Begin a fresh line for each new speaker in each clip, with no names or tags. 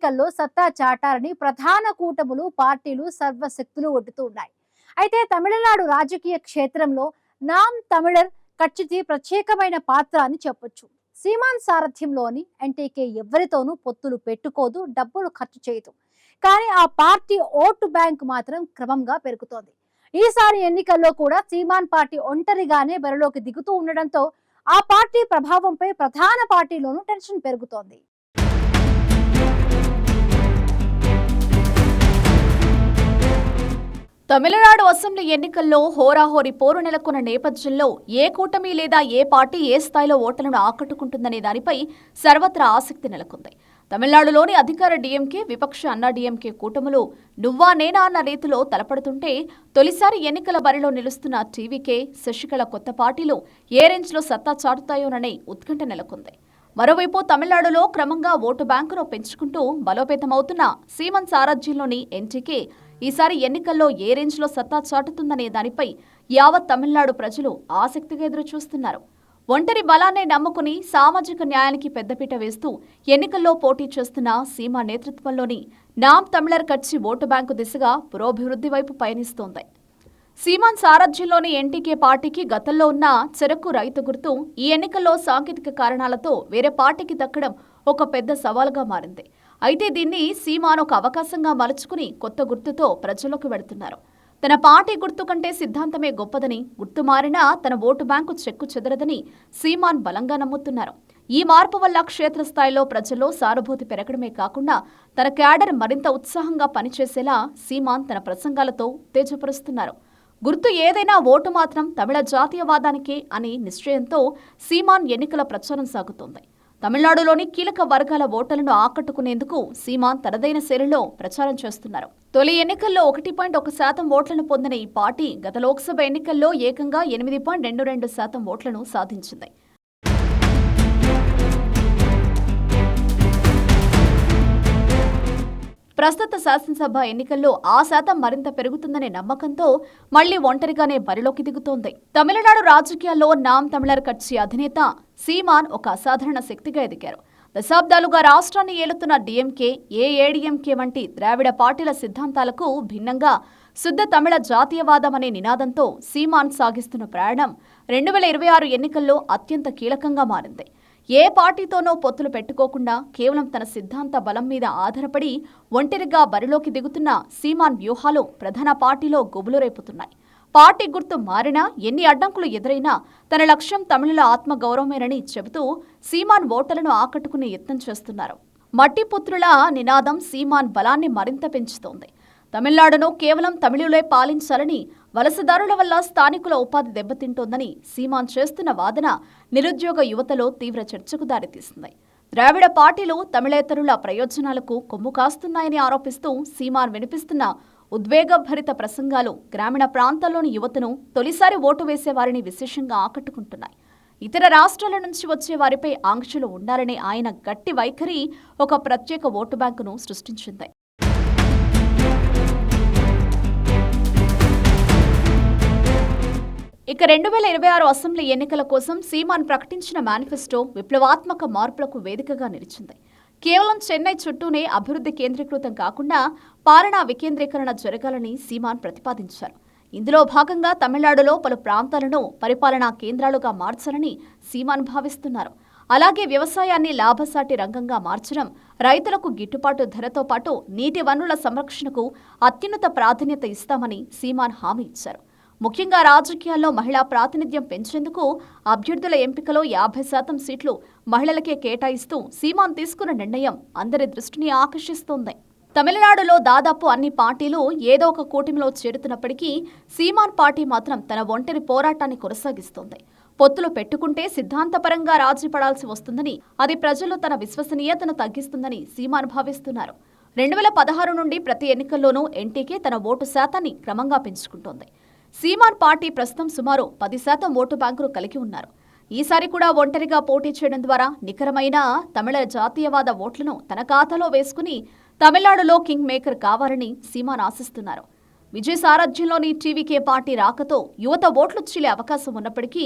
ఎన్నికల్లో సత్తా చాటారని ప్రధాన కూటములు పార్టీలు సర్వశక్తులు ఒడ్డుతూ ఉన్నాయి. అయితే తమిళనాడు రాజకీయ క్షేత్రంలో నామ్ తమిళర్ కచ్చితి ప్రత్యేకమైన పాత్ర అని చెప్పొచ్చు. సీమాన్ సారథ్యంలోని ఎన్టీకే ఎవరితోనూ పొత్తులు పెట్టుకోదు, డబ్బులు ఖర్చు చేయదు. కానీ ఆ పార్టీ ఓటు బ్యాంక్ మాత్రం క్రమంగా పెరుగుతోంది. ఈసారి ఎన్నికల్లో కూడా సీమాన్ పార్టీ ఒంటరిగానే బరిలోకి దిగుతూ ఉండడంతో ఆ పార్టీ ప్రభావంపై ప్రధాన పార్టీలోనూ టెన్షన్ పెరుగుతోంది.
తమిళనాడు అసెంబ్లీ ఎన్నికల్లో హోరాహోరీ పోరు నెలకొన్న నేపథ్యంలో ఏ కూటమి లేదా ఏ పార్టీ ఏ స్థాయిలో ఓట్లను ఆకట్టుకుంటుందనే దానిపై సర్వత్రా ఆసక్తి నెలకొంది. తమిళనాడులోని అధికార డీఎంకే, విపక్ష అన్నా డీఎంకే కూటములు నువ్వా నేనా అన్న రీతిలో తలపడుతుంటే, తొలిసారి ఎన్నికల బరిలో నిలుస్తున్న టీవీకే, శశికళ కొత్త పార్టీలు ఏ రేంజ్లో సత్తా చాటుతాయోననే ఉత్కంఠ నెలకొంది. మరోవైపు తమిళనాడులో క్రమంగా ఓటు బ్యాంకును పెంచుకుంటూ బలోపేతమవుతున్న సీమన్ సారథ్యంలోని ఎన్టీకే ఈసారి ఎన్నికల్లో ఏ రేంజ్లో సత్తా చాటుతుందనే దానిపై యావత్ తమిళనాడు ప్రజలు ఆసక్తిగా ఎదురుచూస్తున్నారు. ఒంటరి బలాన్నే నమ్ముకుని సామాజిక న్యాయానికి పెద్దపీట వేస్తూ ఎన్నికల్లో పోటీ చేస్తున్న సీమా నేతృత్వంలోని నామ్ తమిళర్ కచ్చి ఓటు బ్యాంకు దిశగా పురోభివృద్ధి వైపు పయనిస్తోంది. సీమాన్ సారథ్యంలోని ఎన్టీకే పార్టీకి గతంలో ఉన్న చెరకు రైతు గుర్తు ఈ ఎన్నికల్లో సాంకేతిక కారణాలతో వేరే పార్టీకి దక్కడం ఒక పెద్ద సవాలుగా మారింది. అయితే దీన్ని సీమాన్ ఒక అవకాశంగా మలుచుకుని కొత్త గుర్తుతో ప్రజల్లోకి వెడుతున్నారు. తన పార్టీ గుర్తు కంటే సిద్ధాంతమే గొప్పదని, గుర్తు మారినా తన ఓటు బ్యాంకు చెక్కు చెదరదని సీమాన్ బలంగా నమ్ముతున్నారు. ఈ మార్పు వల్ల క్షేత్రస్థాయిలో ప్రజల్లో సానుభూతి పెరగడమే కాకుండా తన క్యాడర్ మరింత ఉత్సాహంగా పనిచేసేలా సీమాన్ తన ప్రసంగాలతో ఉత్తేజపరుస్తున్నారు. గుర్తు ఏదైనా ఓటు మాత్రం తమిళ జాతీయవాదానికే అనే నిశ్చయంతో సీమాన్ ఎన్నికల ప్రచారం సాగుతోంది. తమిళనాడులోని కీలక వర్గాల ఓటర్లను ఆకట్టుకునేందుకు సీమాన్ తనదైన శైలిలో ప్రచారం చేస్తున్నారు. తొలి ఎన్నికల్లో 1.1% ఓట్లను పొందిన ఈ పార్టీ గత లోక్సభ ఎన్నికల్లో ఏకంగా 8.22% ఓట్లను సాధించింది. ప్రస్తుత శాసనసభ ఎన్నికల్లో ఆ శాతం మరింత పెరుగుతుందనే నమ్మకంతో మళ్లీ ఒంటరిగానే బరిలోకి దిగుతోంది. తమిళనాడు రాజకీయాల్లో నామ్ తమిళర్ కచ్చి అధినేత సీమాన్ ఒక అసాధారణ శక్తిగా ఎదిగారు. దశాబ్దాలుగా రాష్ట్రాన్ని ఏలుతున్న డీఎంకే, ఏఐఏడీఎంకే వంటి ద్రావిడ పార్టీల సిద్ధాంతాలకు భిన్నంగా శుద్ధ తమిళ జాతీయవాదం అనే నినాదంతో సీమాన్ సాగిస్తున్న ప్రయాణం 2026 ఎన్నికల్లో అత్యంత కీలకంగా మారింది. ఏ పార్టీతోనో పొత్తులు పెట్టుకోకుండా కేవలం తన సిద్ధాంత బలం మీద ఆధారపడి ఒంటరిగా బరిలోకి దిగుతున్న సీమాన్ వ్యూహాలు ప్రధాన పార్టీలో గుబులు రేపుతున్నాయి. పార్టీ గుర్తు మారినా, ఎన్ని అడ్డంకులు ఎదురైనా తన లక్ష్యం తమిళుల ఆత్మగౌరవమేనని చెబుతూ సీమాన్ ఓటర్లను ఆకట్టుకునే యత్నం చేస్తున్నారు. మట్టిపుత్రుల నినాదం సీమాన్ బలాన్ని మరింత పెంచుతోంది. తమిళనాడును కేవలం తమిళులే పాలించాలని, వలసదారుల వల్ల స్థానికుల ఉపాధి దెబ్బతింటోందని సీమాన్ చేస్తున్న వాదన నిరుద్యోగ యువతలో తీవ్ర చర్చకు దారితీస్తుంది. ద్రావిడ పార్టీలు తమిళేతరుల ప్రయోజనాలకు కొమ్ము కాస్తున్నాయని ఆరోపిస్తూ సీమాన్ వినిపిస్తున్న ఉద్వేగభరిత ప్రసంగాలు గ్రామీణ ప్రాంతాల్లోని యువతను, తొలిసారి ఓటు వేసేవారిని విశేషంగా ఆకట్టుకుంటున్నాయి. ఇతర రాష్ట్రాల నుంచి వచ్చే వారిపై ఆంక్షలు ఉండాలనే ఆయన గట్టి వైఖరి ఒక ప్రత్యేక ఓటు బ్యాంకును సృష్టించింది. ఇక 2026 అసెంబ్లీ ఎన్నికల కోసం సీమాన్ ప్రకటించిన మేనిఫెస్టో విప్లవాత్మక మార్పులకు వేదికగా నిలిచింది. కేవలం చెన్నై చుట్టూనే అభివృద్ధి కేంద్రీకృతం కాకుండా పాలనా వికేంద్రీకరణ జరగాలని సీమాన్ ప్రతిపాదించారు. ఇందులో భాగంగా తమిళనాడులో పలు ప్రాంతాలను పరిపాలనా కేంద్రాలుగా మార్చాలని సీమాన్ భావిస్తున్నారు. అలాగే వ్యవసాయాన్ని లాభసాటి రంగంగా మార్చడం, రైతులకు గిట్టుబాటు ధరతో పాటు నీటి వనరుల సంరక్షణకు అత్యున్నత ప్రాధాన్యత ఇస్తామని సీమాన్ హామీ ఇచ్చారు. ముఖ్యంగా రాజకీయాల్లో మహిళా ప్రాతినిధ్యం పెంచేందుకు అభ్యర్థుల ఎంపికలో 50% సీట్లు మహిళలకే కేటాయిస్తూ సీమాన్ తీసుకున్న నిర్ణయం అందరి దృష్టిని ఆకర్షిస్తోంది. తమిళనాడులో దాదాపు అన్ని పార్టీలు ఏదో ఒక కూటమిలో చేరుతున్నప్పటికీ సీమాన్ పార్టీ మాత్రం తన ఒంటరి పోరాటాన్ని కొనసాగిస్తోంది. పొత్తులు పెట్టుకుంటే సిద్ధాంతపరంగా రాజీ పడాల్సి వస్తుందని, అది ప్రజల్లో తన విశ్వసనీయతను తగ్గిస్తుందని సీమాన్ భావిస్తున్నారు. 2016 నుండి ప్రతి ఎన్నికల్లోనూ ఎన్టీకే తన ఓటు శాతాన్ని క్రమంగా పెంచుకుంటోంది. సీమాన్ పార్టీ ప్రస్తుతం సుమారు 10% ఓటు బ్యాంకును కలిగి ఉన్నారు. ఈసారి కూడా ఒంటరిగా పోటీ చేయడం ద్వారా నికరమైన తమిళ జాతీయవాద ఓట్లను తన ఖాతాలో వేసుకుని తమిళనాడులో కింగ్ మేకర్ కావాలని సీమాన్ ఆశిస్తున్నారు. విజయ్ సారథ్యంలోని టీవీకే పార్టీ రాకతో యువత ఓట్లు చీలే అవకాశం ఉన్నప్పటికీ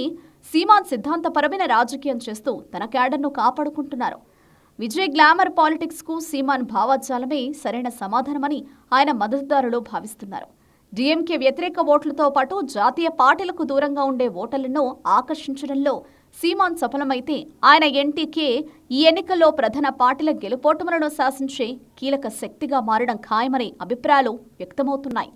సీమాన్ సిద్ధాంతపరమైన రాజకీయం చేస్తూ తన క్యాడర్ను కాపాడుకుంటున్నారు. విజయ్ గ్లామర్ పాలిటిక్స్ కు సీమాన్ భావజాలమే సరైన సమాధానమని ఆయన మద్దతుదారులు భావిస్తున్నారు. డీఎంకే వ్యతిరేక ఓట్లతో పాటు జాతీయ పార్టీలకు దూరంగా ఉండే ఓటర్లను ఆకర్షించడంలో సీమాన్ సఫలమైతే ఆయన ఎన్టీకే ఈ ఎన్నికల్లో ప్రధాన పార్టీల గెలుపోటములను శాసించే కీలక శక్తిగా మారడం ఖాయమనే అభిప్రాయాలు వ్యక్తమవుతున్నాయి.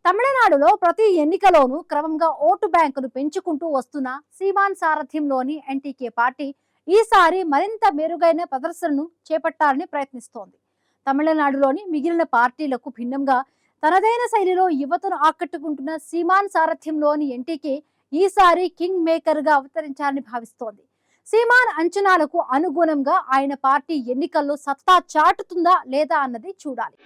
తమిళనాడులో ప్రతి ఎన్నికలోనూ క్రమంగా ఓటు బ్యాంకును పెంచుకుంటూ వస్తున్న సీమాన్ సారథ్యంలోని ఎన్టీకే పార్టీ ఈసారి మరింత మెరుగైన ప్రదర్శనను చేపట్టాలని ప్రయత్నిస్తోంది. తమిళనాడులోని మిగిలిన పార్టీలకు భిన్నంగా తనదైన శైలిలో యువతను ఆకట్టుకుంటున్న సీమాన్ సారథ్యంలోని ఎన్టీకే ఈసారి కింగ్ మేకర్ గా అవతరించాలని భావిస్తోంది. సీమాన్ అంచనాలకు అనుగుణంగా ఆయన పార్టీ ఎన్నికల్లో సత్తా చాటుతుందా లేదా అన్నది చూడాలి.